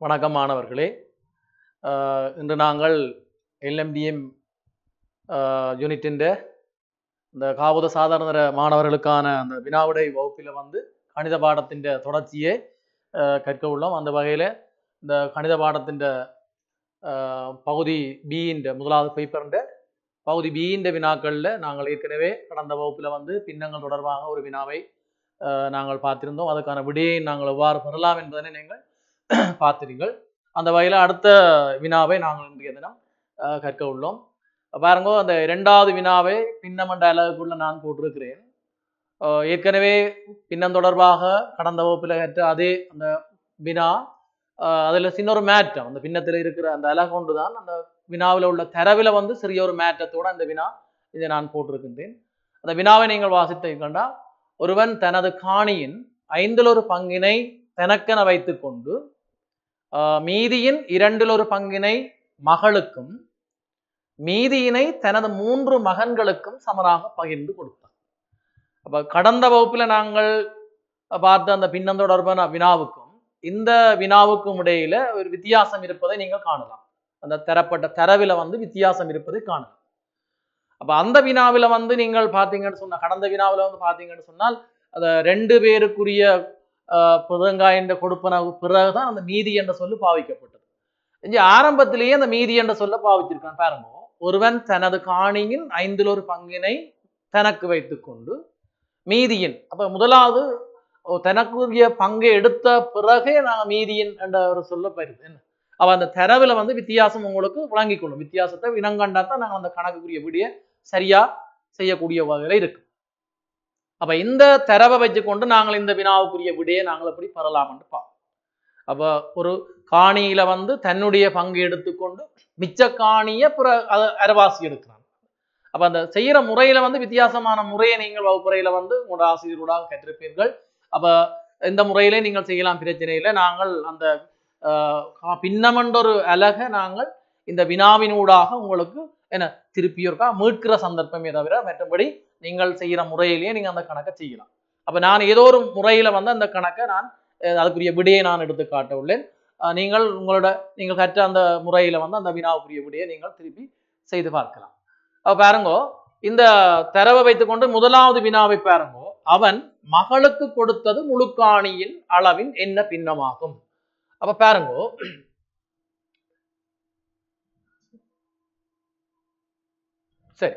வணக்கம் மாணவர்களே. இன்று நாங்கள் LMDM யூனிட்டின் இந்த காவுத சாதாரண மாணவர்களுக்கான அந்த வினாவிடை வகுப்பில் கணித பாடத்தின் தொடர்ச்சியை கற்க உள்ளோம். அந்த வகையில் இந்த கணித பாடத்தின் பகுதி பியின் முதலாவது பேப்பர் பகுதி பியின் வினாக்களில் நாங்கள் ஏற்கனவே கடந்த வகுப்பில் பின்னங்கள் தொடர்பாக ஒரு வினாவை நாங்கள் பார்த்திருந்தோம். அதுக்கான விடையை நாங்கள் எவ்வாறு பெறலாம் என்பதனை நீங்கள் பார்த்திருங்கள். அந்த வகையில் அடுத்த வினாவை நாங்கள் இன்றைய தினம் கற்க உள்ளோம். பாருங்க, அந்த இரண்டாவது வினாவை பின்னமண்ட அளவுக்குள்ள நான் போட்டிருக்கிறேன். ஏற்கனவே பின்னம் தொடர்பாக கடந்த வகுப்பில் கற்ற அதே அந்த வினா, அதில் சின்ன ஒரு மேற்றம், அந்த பின்னத்தில் இருக்கிற அந்த அலகு கொண்டு தான் அந்த வினாவில் உள்ள தரவில் சிறிய ஒரு மேற்றத்தோடு அந்த வினா இதை நான் போட்டிருக்கின்றேன். அந்த வினாவை நீங்கள் வாசித்து கண்டா, ஒருவன் தனது காணியின் 1/5 பங்கினை தனக்கென வைத்துக் கொண்டு மீதியின் 2/1 பங்கினை மகளுக்கும் மீதியினை தனது 3 மகன்களுக்கும் சமராக பகிர்ந்து கொடுத்தார். அப்ப கடந்த வகுப்புல நாங்கள் பார்த்த அந்த பின்னம் தொடர்பான வினாவுக்கும் இந்த வினாவுக்கும் இடையில ஒரு வித்தியாசம் இருப்பதை நீங்கள் காணலாம். அந்த தரப்பட்ட தரவில வித்தியாசம் இருப்பதை காணலாம். அப்ப அந்த வினாவில நீங்கள் பார்த்தீங்கன்னு சொன்ன கடந்த வினாவில பார்த்தீங்கன்னு சொன்னால் அந்த 2 பேருக்குரிய புதங்காய் என்ற கொடுப்பனவு பிறகுதான் அந்த மீதி என்ற சொல்லு பாவிக்கப்பட்டது. இங்கே ஆரம்பத்திலேயே அந்த மீதி என்ற சொல்ல பாவிச்சிருக்கான். பாருங்க, ஒருவன் தனது காணியின் 1/5 பங்கினை தனக்கு வைத்துக் கொண்டு மீதியின், அப்ப முதலாவது தனக்குரிய பங்கை எடுத்த பிறகே நாங்கள் மீதியின் என்ற ஒரு சொல்ல பயிருக்கு. அவ அந்த தரவுல வித்தியாசம் உங்களுக்கு விளங்கிக் கொள்ளும். வித்தியாசத்தை இனங்கண்டாத்தான் நாங்கள் அந்த கணக்குரிய விடிய சரியா செய்யக்கூடிய வகையில இருக்கு. அப்ப இந்த தரவை வச்சுக்கொண்டு நாங்கள் இந்த வினாவுக்குரிய விடையை நாங்கள் எப்படி பெறலாம்னு பார்ப்போம். அப்ப ஒரு காணியில தன்னுடைய பங்கு எடுத்துக்கொண்டு மிச்ச காணிய அரைவாசி எடுக்கிறான். அப்ப அந்த செய்யற முறையில வித்தியாசமான முறையை நீங்கள் வகுப்புறையில உங்களோட ஆசிரியர்களாக கற்றிருப்பீர்கள். அப்ப இந்த முறையிலே நீங்கள் செய்யலாம், பிரச்சனை இல்லை. நாங்கள் அந்த பின்னமன்ற ஒரு அழகை நாங்கள் இந்த வினாவினூடாக உங்களுக்கு என்ன திருப்பியோருக்கா மீட்கிற சந்தர்ப்பமே தவிர மற்றபடி நீங்கள் செய்யற முறையிலேயே நீங்க அந்த கணக்கை செய்யலாம். அப்ப நான் ஏதோ ஒரு முறையில அந்த கணக்கை நான் அதுக்குரிய விடையை நான் எடுத்து காட்ட உள்ளேன். நீங்கள் கற்ற அந்த முறையில அந்த வினாவுக்குரிய விடையை நீங்கள் திருப்பி செய்து பார்க்கலாம். அப்ப பாருங்கோ, இந்த தரவை வைத்துக்கொண்டு முதலாவது வினாவை பாருங்கோ. அவன் மகளுக்கு கொடுத்தது முழுக்காணியின் அளவின் என்ன பின்னமாகும்? அப்ப பாருங்கோ, சரி,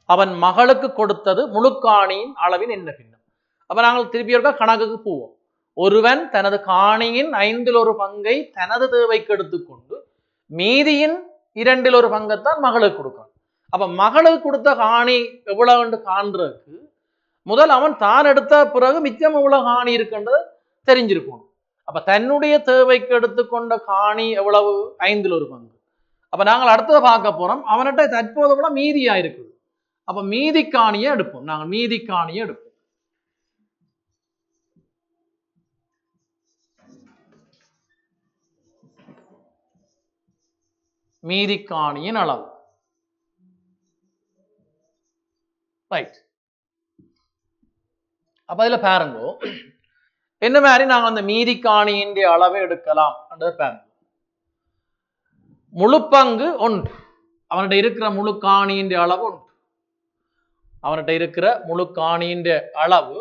அவன் மகளுக்கு கொடுத்தது முழுக்காணியின் அளவின் என்ன பின்னம்? அப்ப நாங்கள் திருப்பி கணக்குக்கு போவோம். ஒருவன் தனது காணியின் 1/5 பங்கை தனது தேவைக்கு எடுத்துக்கொண்டு மீதியின் 2/1 பங்கைத்தான் மகளுக்கு கொடுக்கிறான். அப்ப மகளுக்கு கொடுத்த காணி எவ்வளவு காண்றதுக்கு முதல் அவன் தான் எடுத்த பிறகு மிச்சம் எவ்வளவு காணி இருக்குன்றது தெரிஞ்சிருக்கணும். அப்ப தன்னுடைய தேவைக்கு எடுத்துக்கொண்ட காணி எவ்வளவு? 1/5 பங்கு. அப்ப நாங்கள் அடுத்ததை பார்க்க போறோம். அவன்கிட்ட தற்போது கூட மீதியா இருக்குது. அப்ப மீதி காணியை எடுப்போம். நாங்கள் மீதி காணியை எடுப்போம். மீதி காணியின் அளவு, ரைட். அப்ப இதுல பாருங்க, என்ன மாதிரி நாங்கள் அந்த மீதி காணியின் அளவை எடுக்கலாம். பாருங்க, முழு பங்கு 1, அவன்கிட்ட இருக்கிற முழு காணியின் அளவு 1. அவன்கிட்ட இருக்கிற முழு காணியின் அளவு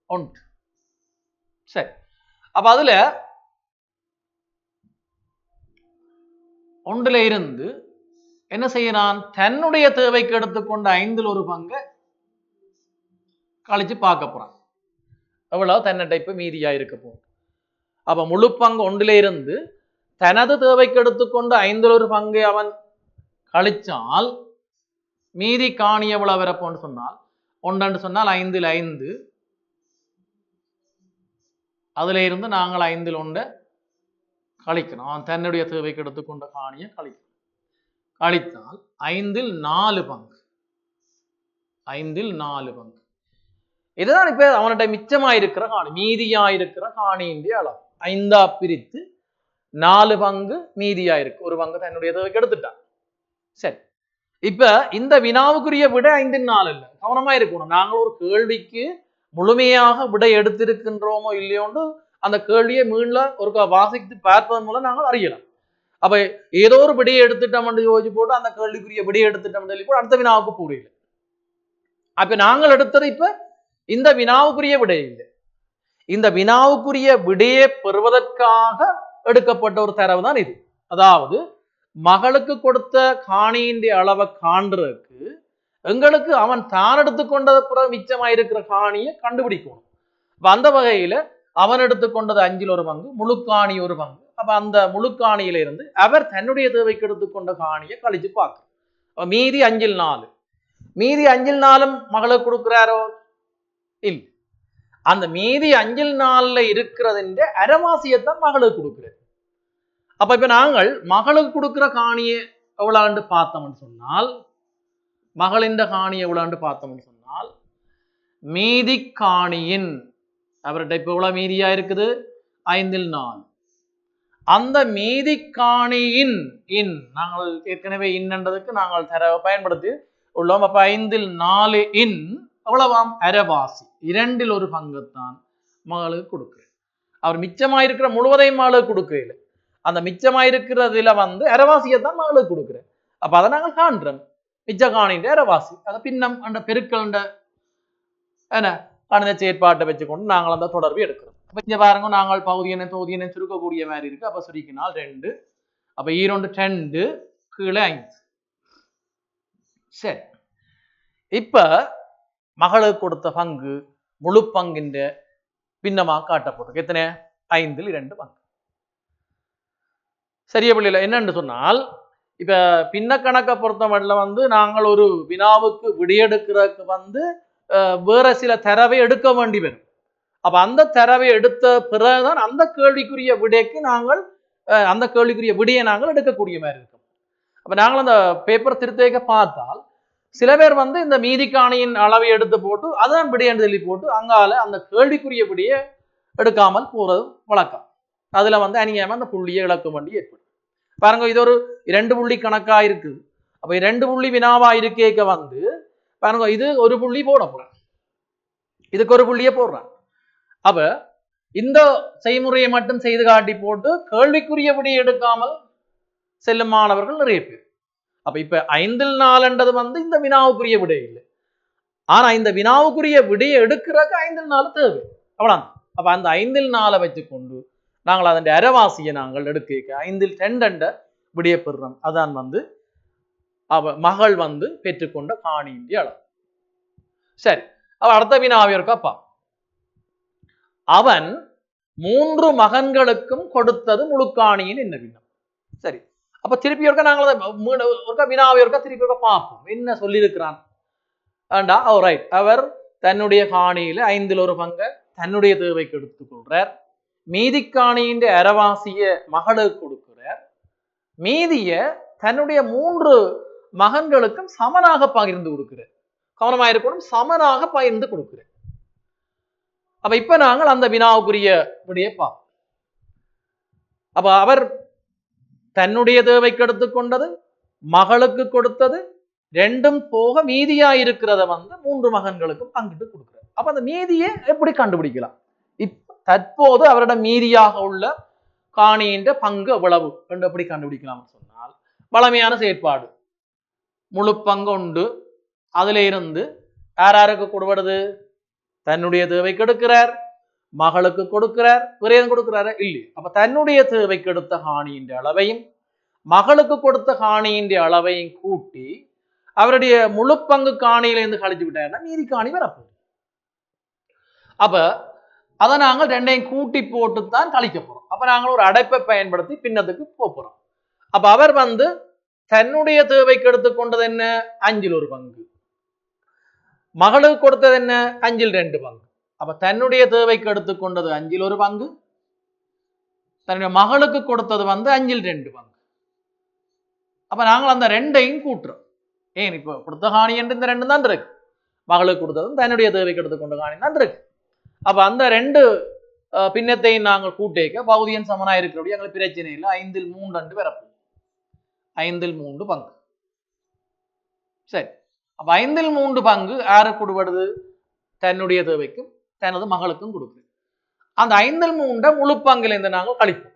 1. சரி, அப்ப அதுல 1ல இருந்து என்ன செய்யறான்? தன்னுடைய தேவைக்கு எடுத்துக்கொண்ட 1/5 பங்கை கழிச்சு பார்க்க போறான். எவ்வளவு தன்னிட்ட இப்ப மீதியா இருக்க போகும். அப்ப முழு பங்கு 1ல இருந்து தனது தேவைக்கு எடுத்துக்கொண்டு 1/5 பங்கை அவன் கழிச்சால் மீதி காணி எவ்வளவு வரப்போன்னு சொன்னால் 1 சொன்னால் 5ல் 5, அதுல இருந்து நாங்கள் 5ல் 1 கழிக்கணும். அவன் தன்னுடைய தேவைக்கு எடுத்துக்கொண்ட காணியை கழிக்கணும். கழித்தால் 5ல் 4 பங்கு. 5ல் 4 பங்கு. இதுதான் இப்ப அவன்கிட்ட மிச்சமாயிருக்கிற காணி, மீதியாயிருக்கிற காணியின் அளவு. 5ஆ பிரித்து 4 பங்கு மீதியாயிருக்கு. 1 பங்கு தன்னுடைய தேவைக்கு எடுத்துட்டான். சரி, இப்ப இந்த வினாவுக்குரிய விட 5ல் 4 இல்லை. கவனமா இருக்கணும். நாங்கள் ஒரு கேள்விக்கு முழுமையாக விடை எடுத்திருக்கின்றோமோ இல்லையோண்டு அந்த கேள்வியை மீண்டும் ஒரு வாசித்து பார்ப்பதன் மூலம் நாங்கள் அறியலாம். அப்ப ஏதோ ஒரு விடையை எடுத்துட்டோம் யோசிச்சு போட்டு அந்த கேள்விக்குரிய விடையை எடுத்துட்டோம் சொல்லி போட்டு அடுத்த வினாவுக்கு புரியல. அப்ப நாங்கள் எடுத்தது இப்ப இந்த வினாவுக்குரிய விடை இல்லை. இந்த வினாவுக்குரிய விடையை பெறுவதற்காக எடுக்கப்பட்ட ஒரு தரவு தான் இது. அதாவது மகளுக்கு கொடுத்த காணியின் அளவை காண்றதுக்கு எங்களுக்கு அவன் தான் எடுத்துக்கொண்டது பிறகு மிச்சமாயிருக்கிற காணியை கண்டுபிடிக்கணும். அந்த வகையில அவன் எடுத்துக்கொண்டது 5ல் 1 பங்கு, முழுக்காணி 1 பங்கு. அப்ப அந்த முழுக்காணியில இருந்து அவர் தன்னுடைய தேவைக்கு எடுத்துக்கொண்ட காணியை கழிச்சு பார்க்க மீதி 5ல் 4. மீதி 5ல் 4 மகளுக்கு கொடுக்கிறாரோ இல்லை. அந்த மீதி 5ல் 4 இருக்கிறது அரைவாசியத்தான் மகளுக்கு கொடுக்கிறது. அப்ப இப்ப நாங்கள் மகளுக்கு கொடுக்கிற காணியை எவ்வளவு பார்த்தோம்னு சொன்னால், மகளின் காணி எவ்வளவு பார்த்தோம்னு சொன்னால், மீதி காணியின் அவர்கிட்ட இப்ப எவ்வளவு மீதியா இருக்குது 5ல் 4. அந்த மீதி காணியின் இன் நாங்கள் ஏற்கனவே இன்னன்றதுக்கு நாங்கள் தரவை பயன்படுத்தி உள்ளோம். அப்ப 5ல் 4 இன் எவ்வளவாம் அரைவாசி, 2ல் 1 பங்குத்தான் மகளுக்கு கொடுக்கிறேன். அவர் மிச்சமாயிருக்கிற முழுவதையும் மகளுக்கு கொடுக்கல. அந்த மிச்சமாயிருக்கிறதுல அரைவாசியத்தான் மகளுக்கு கொடுக்கிறேன். அப்ப அதை நாங்கள் காண்றோம் மிச்ச காணின்ற அரைவாசி. அதை பின்னம் அந்த பெருக்கள் என்ன கணித செயற்பாட்டை வச்சுக்கொண்டு நாங்கள் அந்த தொடர்பு எடுக்கிறோம். அப்ப இங்க பாருங்க, நாங்கள் பகுதியனை தொகுதியனை சுருக்கக்கூடிய மாதிரி இருக்கு. அப்ப சுருக்கினால் 2, அப்ப 2 2 கீழே 5. சரி, இப்ப மகளுக்கு கொடுத்த பங்கு முழு பங்கின் பின்னமாக காட்டப்பட்டிருக்கு. எத்தனை? 5ல் 2 பங்கு. சரியா பிள்ளைல என்னன்னு சொன்னால், இப்ப பின்ன கணக்கை பொறுத்தமட்டில் நாங்கள் ஒரு வினாவுக்கு விடையெடுக்கிறதுக்கு வேற சில தரவை எடுக்க வேண்டி வரும். அப்ப அந்த தரவை எடுத்த பிறகுதான் அந்த கேள்விக்குரிய விடைக்கு நாங்கள் அந்த கேள்விக்குரிய விடையை நாங்கள் எடுக்கக்கூடிய மாதிரி இருக்கும். அப்ப நாங்கள் அந்த பேப்பர் திருத்தேக்க பார்த்தால் சில பேர் இந்த மீதி காணியின் அளவை எடுத்து போட்டு அதான் விடையன்னு சொல்லி போட்டு அங்கால அந்த கேள்விக்குரிய விடையை எடுக்காமல் போறது வழக்கம். அதுல அநியாயமா அந்த புள்ளியை இழக்க வேண்டி ஏற்படும். பாருங்க, இது ஒரு 2 புள்ளி கணக்கா இருக்குது. அப்ப 2 புள்ளி வினாவா இருக்கேக்க பாருங்க, இது ஒரு புள்ளி போட போறேன், இதுக்கு ஒரு புள்ளியை போடுறேன். அப்ப இந்த செய்முறையை மட்டும் செய்து காட்டி போட்டு கேள்விக்குரிய விடையை எடுக்காமல் செல்லும் மாணவர்கள் நிறைய பேர். அப்ப இப்ப 5ல் 4 இந்த வினாவுக்குரிய விடை இல்லை. ஆனா இந்த வினாவுக்குரிய விடையை எடுக்கிறதுக்கு 5ல் 4 தேவை, அவ்வளவு. அப்ப அந்த 5ல் 4 வச்சுக்கொண்டு நாங்கள் அதன் அரைவாசியை நாங்கள் எடுக்க 5ல் 2 விடைய பெறுறோம். அதான் அவ மகள் பெற்றுக்கொண்ட காணியின் அளவு. சரி, அவ அடுத்த வினாவை இருக்கப்பா, அவன் 3 மகன்களுக்கும் கொடுத்தது முழுக்காணியின் என்ன பின்னம். சரி, அப்ப திருப்பி ஒருக்கா நாங்கள் வினாவை ஒருக்கா திருப்பி ஒருக்கா பார்ப்போம் என்ன சொல்லியிருக்கிறான். அவர் தன்னுடைய காணியில 5ல் 1 பங்கை தன்னுடைய தேவைக்கு எடுத்துக்கொள்றார். மீதி காணியின் அரைவாசிய மகளுக்கு கொடுக்கிறார். மீதிய தன்னுடைய 3 மகன்களுக்கும் சமனாக பகிர்ந்து கொடுக்கிறார். கவனமாயிருக்கணும், சமனாக பகிர்ந்து கொடுக்கிறார். அப்ப இப்ப நாங்கள் அந்த வினாவுக்குரிய விடையை பார்ப்போம். அப்ப அவர் தன்னுடைய தேவைக்கு எடுத்துக்கொண்டது, மகளுக்கு கொடுத்தது, 2ம் போக மீதியா இருக்கிறத 3 மகன்களுக்கும் பங்கிட்டு கொடுக்கிறார். அப்ப அந்த மீதியை எப்படி கண்டுபிடிக்கலாம்? தற்போது அவரிடம் மீதியாக உள்ள காணியின் பங்கு எவ்வளவு என்று எப்படி கண்டுபிடிக்கலாம் சொன்னால், வளமையான செயற்பாடு, முழு பங்கு உண்டு, அதுல இருந்து யாருக்கு கொடுப்படுது? தன்னுடைய தேவைக்கு எடுக்கிறார், மகளுக்கு கொடுக்கிறார், வேற கொடுக்கிறாரு இல்லை. அப்ப தன்னுடைய தேவைக்கு எடுத்த காணியின் அளவையும் மகளுக்கு கொடுத்த காணியின் அளவையும் கூட்டி அவருடைய முழு பங்கு காணியிலிருந்து கழிச்சு விட்டாருன்னா மீதி காணி வரப்போகுது. அப்ப அதை நாங்கள் 2ஐயும் கூட்டி போட்டுத்தான் கழிக்க போறோம். அப்ப நாங்கள் ஒரு அடைப்பை பயன்படுத்தி பின்னத்துக்கு போறோம். அப்ப அவர் தன்னுடைய தேவைக்கு எடுத்துக்கொண்டது என்ன? 5ல் 1 பங்கு. மகளுக்கு கொடுத்தது என்ன? 5ல் 2 பங்கு. அப்ப தன்னுடைய தேவைக்கு எடுத்துக்கொண்டது 5ல் 1 பங்கு, தன்னுடைய மகளுக்கு கொடுத்தது 5ல் 2 பங்கு. அப்ப நாங்கள் அந்த 2ஐயும் கூட்டுறோம். ஏன் இப்ப கொடுத்த காணி என்று இந்த 2 தான் இருக்கு, மகளுக்கு கொடுத்ததும் தன்னுடைய தேவைக்கு எடுத்துக்கொண்ட காணி தான் இருக்கு. அப்ப அந்த 2 பின்னத்தையும் நாங்கள் கூட்டேக்க பகுதியின் சமனா இருக்கிறபடி எங்களுக்கு பிரச்சனை இல்லை. 5ல் 3 வரப்போம், 5ல் 3 பங்கு. சரி, அப்ப 5ல் 3 பங்கு யாருக்கு கொடுப்படுது? தன்னுடைய தேவைக்கும் தனது மகளுக்கும் கொடுக்குது. அந்த 5/3 முழு பங்கிலிருந்து நாங்கள் கழிப்போம்.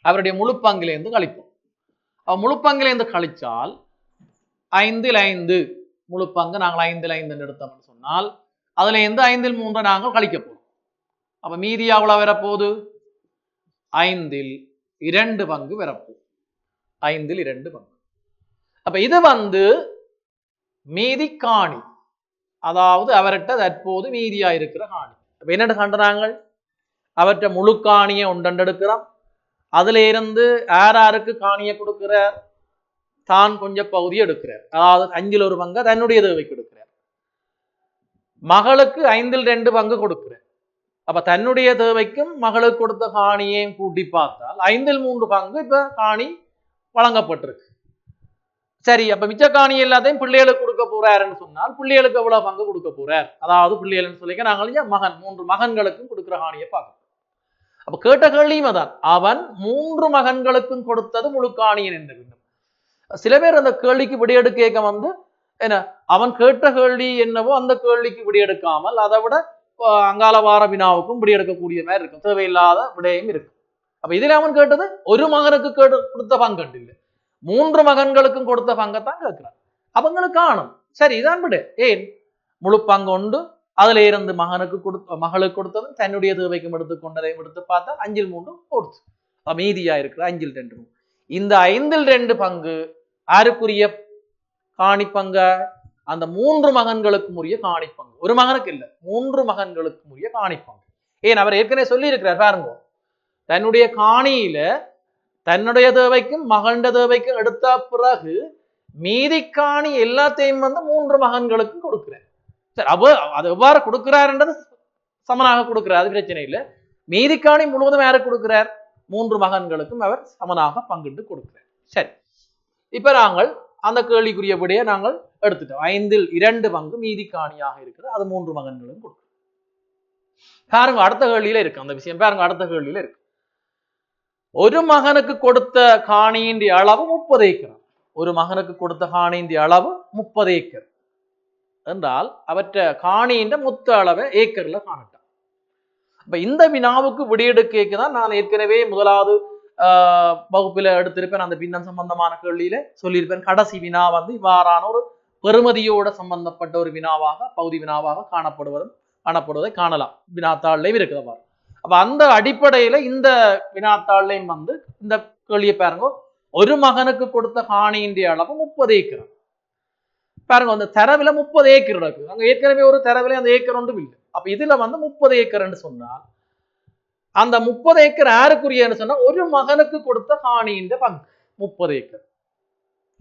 அவருடைய முழு பங்கிலிருந்து கழிப்போம். முழு பங்கிலிருந்து கழிச்சால் 5/5 முழு பங்கு நாங்கள் 5/5 எடுத்தோம்னு சொன்னால் அதுல இருந்து 5/3 நாங்கள் கழிக்க போறோம். அப்ப மீதி எவ்வளவு வரப்போகுது? 5/2 பங்கு வரப்போகுது. 5/2 பங்கு. அப்ப இது மீதி காணி, அதாவது அவர்கிட்ட தற்போது மீதியா இருக்கிற காணி. அப்ப என்ன கண்டாங்க? அவற்றை முழு காணியை ஒன்றெடுக்கிறோம். அதுல இருந்து யாருக்கு காணியை கொடுக்கிறார்? தான் கொஞ்சம் பகுதி எடுக்கிறார். அதாவது 5/1 பங்கு தன்னுடைய தேவைக்கு எடுக்கிறார். மகளுக்கு 5/2 பங்கு கொடுக்கிறார். அப்ப தன்னுடைய தேவைக்கும் மகளுக்கு கொடுத்த காணியையும் கூட்டி பார்த்தால் 5/3 பங்கு இப்ப காணி வழங்கப்பட்டிருக்கு. சரி, அப்ப மிச்ச காணி எல்லாத்தையும் பிள்ளைகளுக்கு கொடுக்க போறாருன்னு சொன்னால் பிள்ளைகளுக்கு எவ்வளவு பங்கு கொடுக்க போறார்? அதாவது பிள்ளைகள் சொல்லிக்க நாங்கள் மகன் 3 மகன்களுக்கும் கொடுக்கிற காணியை பார்க்கணும். அப்ப கேட்ட கேள்வியும் அதான், அவன் 3 மகன்களுக்கும் கொடுத்தது முழு காணியன் என்ற பின்னம். சில பேர் அந்த கேள்விக்கு விடையெடு கேட்க என்ன அவன் கேட்ட கேள்வி என்னவோ அந்த கேள்விக்கு விடையெடுக்காமல் அதை விட அங்கால வார வினாவுக்கும் விடையெடுக்கக்கூடிய மாதிரி இருக்கும், தேவையில்லாத விடையும் இருக்கு. அப்ப இதுல அவன் கேட்டது ஒரு மகனுக்கு கொடுத்த பங்கு இல்லை, 3 மகன்களுக்கும் கொடுத்த பங்கைத்தான் கேட்கிறான். அவங்களுக்கு காணும். சரி, இதான் விட ஏன் முழு பங்கு உண்டு, அதுல இருந்து மகளுக்கு கொடுத்ததும் தன்னுடைய தேவைக்கும் எடுத்துக்கொண்டதையும் எடுத்து பார்த்தா 5/3 கொடுத்து மீதியா இருக்கிற 5/2. இந்த 5/2 பங்கு யாருக்குரிய காணி பங்கு? அந்த 3 மகன்களுக்கும் உரிய காணி பங்கு. ஒரு மகனுக்கு இல்ல, 3 மகன்களுக்கும் உரிய காணி பங்கு. ஏன் அவர் ஏற்கனவே சொல்லி இருக்கிறார் பாருங்க, தன்னுடைய காணியில தன்னுடைய தேவைக்கும் மகண்ட தேவைக்கும் எடுத்த பிறகு மீதி காணி எல்லாத்தையும் 3 மகன்களுக்கும் கொடுக்கிறார். சரி, அது எவ்வாறு கொடுக்கிறார்ன்றது சமனாக கொடுக்கிறார், அது பிரச்சனை இல்லை. மீதி காணி முழுவதும் யாருக்கு கொடுக்கிறார்? 3 மகன்களுக்கும் அவர் சமனாக பங்கிட்டு கொடுக்கிறார். சரி, இப்ப நாங்கள் அந்த கேள்விக்குரிய விடையை நாங்கள் எடுத்துட்டோம். 5/2 பங்கு மீதி காணியாக இருக்கிறது, அது 3 மகன்களும் கொடுக்கும். பாருங்க அடுத்த கேள்வியில இருக்கு அந்த விஷயம். பாருங்க அடுத்த கேள்வியில இருக்கு, ஒரு மகனுக்கு கொடுத்த காணியின் அளவு 30 ஏக்கர். ஒரு மகனுக்கு கொடுத்த காணியின் அளவு 30 ஏக்கர் என்றால் அவற்றை காணியின் மொத்த அளவை ஏக்கர்ல காணட்டான். அப்ப இந்த வினாவுக்கு விடையெடுக்க தான் நான் ஏற்கனவே முதலாவது வகுப்பில எடுத்திருப்பேன். அந்த பின்னம் சம்பந்தமான கேள்வியில சொல்லியிருப்பேன், கடைசி வினா இவ்வாறான ஒரு பெறுமதியோட சம்பந்தப்பட்ட ஒரு வினாவாக பகுதி வினாவாக காணப்படுவதை காணலாம். வினாத்தாள்லையும் இருக்கிறவா. அப்ப அந்த அடிப்படையில இந்த வினாத்தாள்லையும் இந்த கேள்வியை பாருங்க, ஒரு மகனுக்கு கொடுத்த காணியின் அளவு 30 ஏக்கர். பாருங்க அந்த தரவுல 30 ஏக்கர் இருக்கு. அங்க ஏற்கனவே ஒரு தரவுல அந்த ஏக்கர் ஒன்றும் இல்லை. அப்ப இதுல 30 ஏக்கர்ன்னு சொன்னால் அந்த 30 ஏக்கர் யாருக்குரியன்னு சொன்னா ஒரு மகனுக்கு கொடுத்த காணியின் பங்கு 30 ஏக்கர்.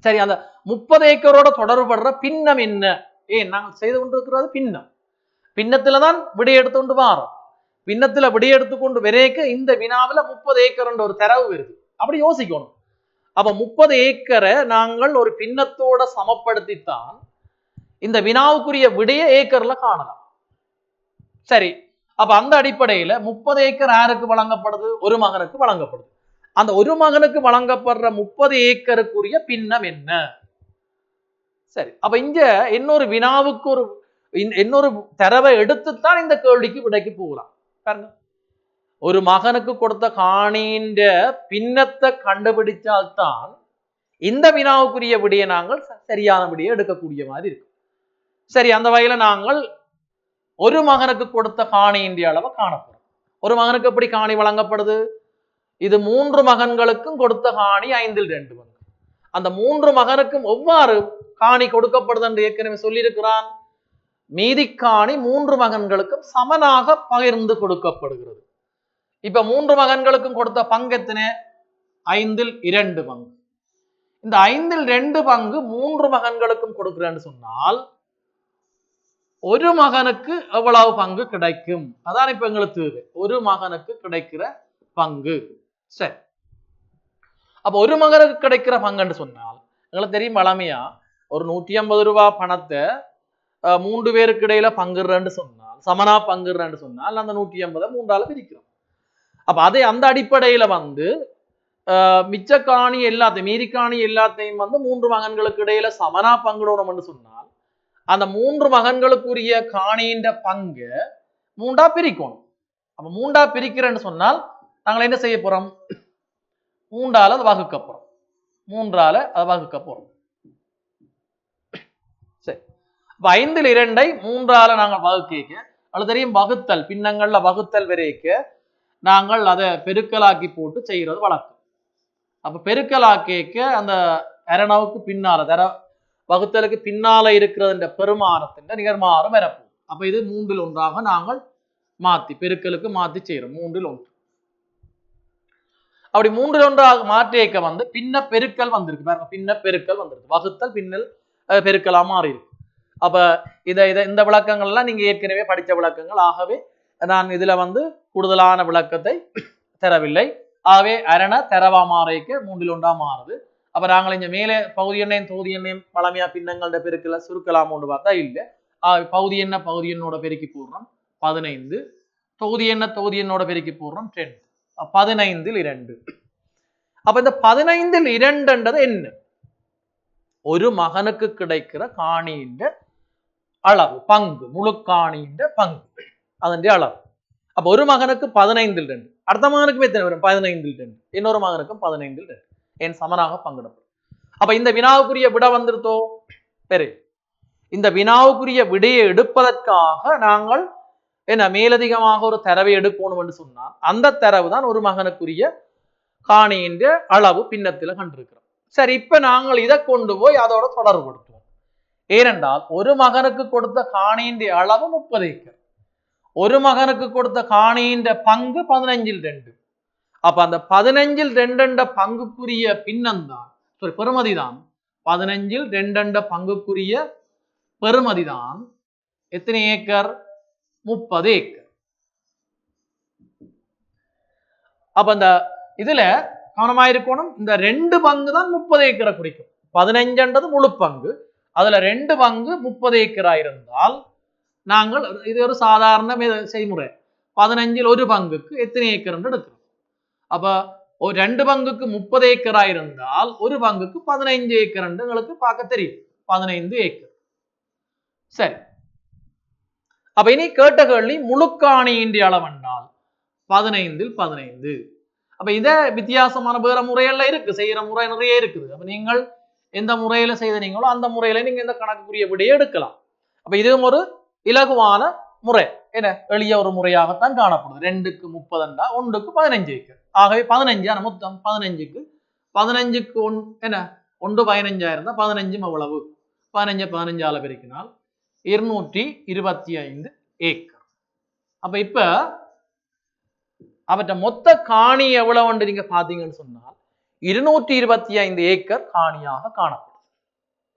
சரி, அந்த 30 ஏக்கரோட தொடர்படுற பின்னம் என்ன? ஏன் நாங்கள் செய்து கொண்டிருக்கிறது பின்னம். பின்னத்துலதான் விடை எடுத்துக்கொண்டு வாரோம். பின்னத்துல விடை எடுத்துக்கொண்டு வரைக்க இந்த வினாவில 30 ஏக்கர் ஒரு தரவு வருது. அப்படி யோசிக்கணும். அப்ப 30 ஏக்கரை நாங்கள் ஒரு பின்னத்தோட சமப்படுத்தித்தான் இந்த வினாவுக்குரிய விடைய ஏக்கர்ல காணலாம். சரி, அப்ப அந்த அடிப்படையில 30 ஏக்கர் யாருக்கு வழங்கப்படுது? ஒரு மகனுக்கு வழங்கப்படுது. அந்த ஒரு மகனுக்கு வழங்கப்படுற 30 ஏக்கருக்குரிய பின்னம் என்ன? சரி, அப்ப இங்க இன்னொரு வினாவுக்கு இன்னொரு தரவை எடுத்துத்தான் இந்த கேள்விக்கு விடைக்கு போகலாம். பாருங்க, ஒரு மகனுக்கு கொடுத்த காணியின் பின்னத்தை கண்டுபிடிச்சால்தான் இந்த வினாவுக்குரிய விடையை நாங்கள் சரியான விடையை எடுக்கக்கூடிய மாதிரி இருக்கு. சரி, அந்த வகையில நாங்கள் ஒரு மகனுக்கு கொடுத்த காணியின் அளவை காணப்படும். ஒரு மகனுக்கு எப்படி காணி வழங்கப்படுது? இது 3 மகன்களுக்கும் கொடுத்த காணி 5/2 பங்கு. அந்த 3 மகனுக்கும் எவ்வாறு காணி கொடுக்கப்படுது என்று ஏற்கனவே சொல்லியிருக்கிறான். மீதி காணி 3 மகன்களுக்கும் சமனாக பகிர்ந்து கொடுக்கப்படுகிறது. இப்ப 3 மகன்களுக்கும் கொடுத்த பங்கு எத்தனை? 5/2 பங்கு. இந்த 5/2 பங்கு 3 மகன்களுக்கும் கொடுக்கிறேன்னு சொன்னால் ஒரு மகனுக்கு எவ்வளவு பங்கு கிடைக்கும்? அதான் இப்ப எங்களுக்கு ஒரு மகனுக்கு கிடைக்கிற பங்கு. சரி, அப்ப ஒரு மகனுக்கு கிடைக்கிற பங்குன்னு சொன்னால் எங்களுக்கு தெரியும், வளமையா ஒரு 150 ரூபாய் பணத்தை 3 பேருக்கு இடையில பங்குறன்னு சொன்னால், சமனா பங்குறன்னு சொன்னால் அந்த 150 3ஆல பிரிக்கிறோம். அப்ப அதே அந்த அடிப்படையில மிச்ச காணி எல்லாத்தையும் மீதி காணி எல்லாத்தையும் 3 மகன்களுக்கு இடையில சமனா பங்கிடணும் சொன்னால் அந்த 3 மகன்களுக்குரிய காணியின் பங்கு 3ஆ பிரிக்கணும். அப்ப மூண்டா பிரிக்கிறேன்னு சொன்னால் நாங்கள் என்ன செய்ய போறோம்? மூன்றால அதை வகுக்க போறோம். மூன்றால அதை வகுக்க போறோம். சரி, அப்ப 5/2 மூன்றால நாங்கள் வகுக்க, அது தெரியும் வகுத்தல், பின்னங்கள்ல வகுத்தல் வரைக்க நாங்கள் அதை பெருக்கலாக்கி போட்டு செய்யறது வழக்கம். அப்ப பெருக்கலாக்க அந்த அரணவுக்கு பின்னால வகுத்தலுக்கு பின்னால இருக்கிற பெருமானத்தின் நிகர்மானம் வரப்போம். அப்ப இது 3/1 நாங்கள் மாத்தி பெருக்கலுக்கு மாத்தி செய்யறோம். 3/1. அப்படி 3/1 மாற்றியக்க வந்து பின்ன பெருக்கல் வந்திருக்கு பாருங்க. பின்ன பெருக்கல் வந்திருக்கு. வகுத்தல் பின்னல் பெருக்கலா மாறி இருக்கு. அப்ப இந்த விளக்கங்கள்லாம் நீங்க ஏற்கனவே படித்த விளக்கங்கள். ஆகவே நான் இதுல வந்து கூடுதலான விளக்கத்தை தரவில்லை. ஆகவே அரண தரவா மாறிக்க 3/1 மாறுது. அப்ப நாங்கள் இங்க மேலே பகுதி எண்ணையும் தொகுதி எண்ணையும் பழமையா பின்னங்களோட பெருக்கல சுருக்கலாம் பார்த்தா இல்லை. பகுதி எண்ணோட பெருக்கி போடுறோம் 15, தொகுதி எண்ணோட பெருக்கி போடுறோம் 10. 15/2. அப்ப இந்த 15/2 என்ன? ஒரு மகனுக்கு கிடைக்கிற காணியின் அளவு, பங்கு, முழு காணியின் பங்கு, அதன் அளவு. அப்ப ஒரு மகனுக்கு 15/2. அடுத்த மகனுக்கு எத்தனை வரும்? 15/2. இன்னொரு மகனுக்கும் 15/2. என் சமனாக பங்கிடப்படும். அப்ப இந்த வினாவுக்குரிய விட வந்துருத்தோ? சரி, இந்த வினாவுக்குரிய விடையை எடுப்பதற்காக நாங்கள் என்ன மேலதிகமாக ஒரு தரவை எடுக்கணும் என்று சொன்னால் அந்த தரவு தான் ஒரு மகனுக்குரிய காணியின் அளவு பின்னத்துல கண்டிருக்கிறோம். சரி, இப்ப நாங்கள் இதை கொண்டு போய் அதோட தொடர்புபடுத்துவோம். ஏனென்றால் ஒரு மகனுக்கு கொடுத்த காணியின் அளவு 30 ஏக்கர், ஒரு மகனுக்கு கொடுத்த காணியின் பங்கு 15/2. அப்ப அந்த 15/2 பங்குக்குரிய பின்னம்தான் பெருமதிதான் 15/2 பங்குக்குரிய பெருமதிதான் எத்தனை ஏக்கர்? 30 ஏக்கர். அப்ப இந்த இதுல கவனமாயிருக்கணும். இந்த 2 பங்கு தான் 30 ஏக்கரை குறிக்கும். 15 முழு பங்கு, அதுல 2 பங்கு 30 ஏக்கரா இருந்தால் நாங்கள் இது ஒரு சாதாரண செய்முறை. 15 ஒரு பங்குக்கு எத்தனை ஏக்கர் என்று எடுக்கிறோம். அப்ப ஒரு 2 பங்குக்கு 30 ஏக்கரா இருந்தால் ஒரு பங்குக்கு 15 ஏக்கர் என்று எங்களுக்கு பார்க்க தெரியும். 15 ஏக்கர். சரி, அப்ப இனி கேட்ட கேள்வி முழுக்காணியின் அளவு என்றால் 15/15. அப்ப இத வித்தியாசமான வேற முறையெல்லாம் இருக்கு, செய்யற முறை நிறைய இருக்குது. அப்ப நீங்கள் எந்த முறையில செய்தீங்களோ அந்த முறையில நீங்க இந்த கணக்குரிய விடையை எடுக்கலாம். அப்ப இதுவும் ஒரு இலகுவான முறை, என்ன எளிய ஒரு முறையாகத்தான் காணப்படுது. 2க்கு 30 1க்கு 15 ஏக்கர். ஆகவே 15 மொத்தம் 15க்கு என்ன 1 15 இருந்தா 15 எவ்வளவு? 15 பெருக்கினால் 225 ஏக்கர். அப்ப இப்ப அவற்றை மொத்த காணி எவ்வளவு நீங்க பாத்தீங்கன்னு சொன்னால் 225 ஏக்கர் காணியாக காணப்படும்.